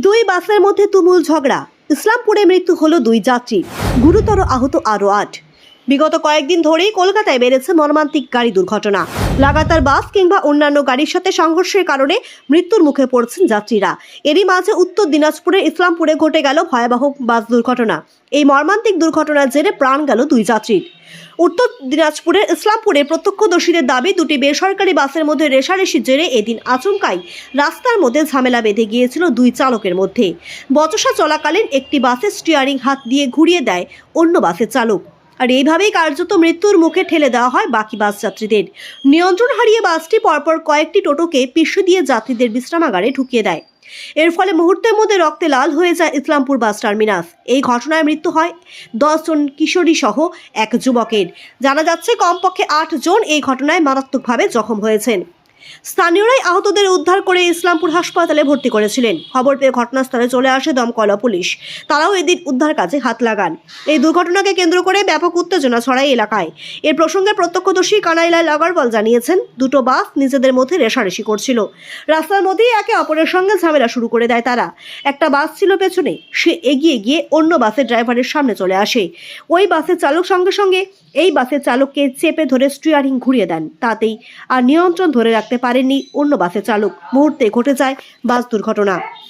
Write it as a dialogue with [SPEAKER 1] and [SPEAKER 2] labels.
[SPEAKER 1] দুই বাসের মধ্যে তুমুল ঝগড়া। ইসলামপুরে মৃত্যু হলো দুই যাত্রী, গুরুতর আহত আরও ৮। বিগত কয়েকদিন ধরেই কলকাতায় বেড়েছে মর্মান্তিক গাড়ি দুর্ঘটনা। লাগাতার বাস কিংবা অন্যান্য গাড়ির সাথে সংঘর্ষের কারণে মৃত্যুর মুখে পড়ছেন যাত্রীরা। এরই মাঝে উত্তর দিনাজপুরের ইসলামপুরে ঘটে গেল ভয়াবহ বাস দুর্ঘটনা। এই মর্মান্তিক দুর্ঘটনার জেরে প্রাণ গেল দুই যাত্রীর। উত্তর দিনাজপুরের ইসলামপুরে প্রত্যক্ষদর্শীদের দাবি, দুটি বেসরকারি বাসের মধ্যে রেষারেষির জেরে এদিন আচমকাই রাস্তার মধ্যে ঝামেলা বেঁধে গিয়েছিল দুই চালকের মধ্যে। বচসা চলাকালীন একটি বাসের স্টিয়ারিং হাত দিয়ে ঘুরিয়ে দেয় অন্য বাসের চালক, আর এইভাবেই কার্যত মৃত্যুর মুখে ঠেলে দেওয়া হয় বাকি বাস যাত্রীদের। নিয়ন্ত্রণ হারিয়ে বাসটি পরপর কয়েকটি টোটোকে পিষে দিয়ে যাত্রীদের বিশ্রামাগারে ঢুকিয়ে দেয়। এর ফলে মুহূর্তের মধ্যে রক্তে লাল হয়ে যায় ইসলামপুর বাস টার্মিনাস। এই ঘটনায় মৃত্যু হয় 10 জন কিশোরী সহ এক যুবকের। জানা যাচ্ছে কমপক্ষে 8 জন এই ঘটনায় মারাত্মকভাবে জখম হয়েছেন। স্থানীয়রাই আহতদের উদ্ধার করে ইসলামপুর হাসপাতালে ভর্তি করেছিলেন। খবর পেয়ে ঘটনাস্থলে চলে আসে দমকল পুলিশ। তারাও এদিন উদ্ধার কাজে হাত লাগান। এই দুর্ঘটনাকে কেন্দ্র করে ব্যাপক উত্তেজনা ছড়ায় এলাকায়। এর প্রসঙ্গে প্রত্যক্ষদর্শী কানাইলাল আগরওয়াল জানিয়েছেন, দুটো বাস নিজেদের মধ্যে রেষারেষি করছিল। রাস্তার মধ্যেই একে অপরের সঙ্গে ঝামেলা শুরু করে দেয় তারা। একটা বাস ছিল পেছনে, সে এগিয়ে গিয়ে অন্য বাসের ড্রাইভারের সামনে চলে আসে। ওই বাসের চালক সঙ্গে সঙ্গে এই বাসের চালককে চেপে ধরে স্টিয়ারিং ঘুরিয়ে দেন। তাতেই আর নিয়ন্ত্রণ ধরে রাখতে পারেননি অন্য বাসের চালক। মুহূর্তে ঘটে যায় বাস দুর্ঘটনা।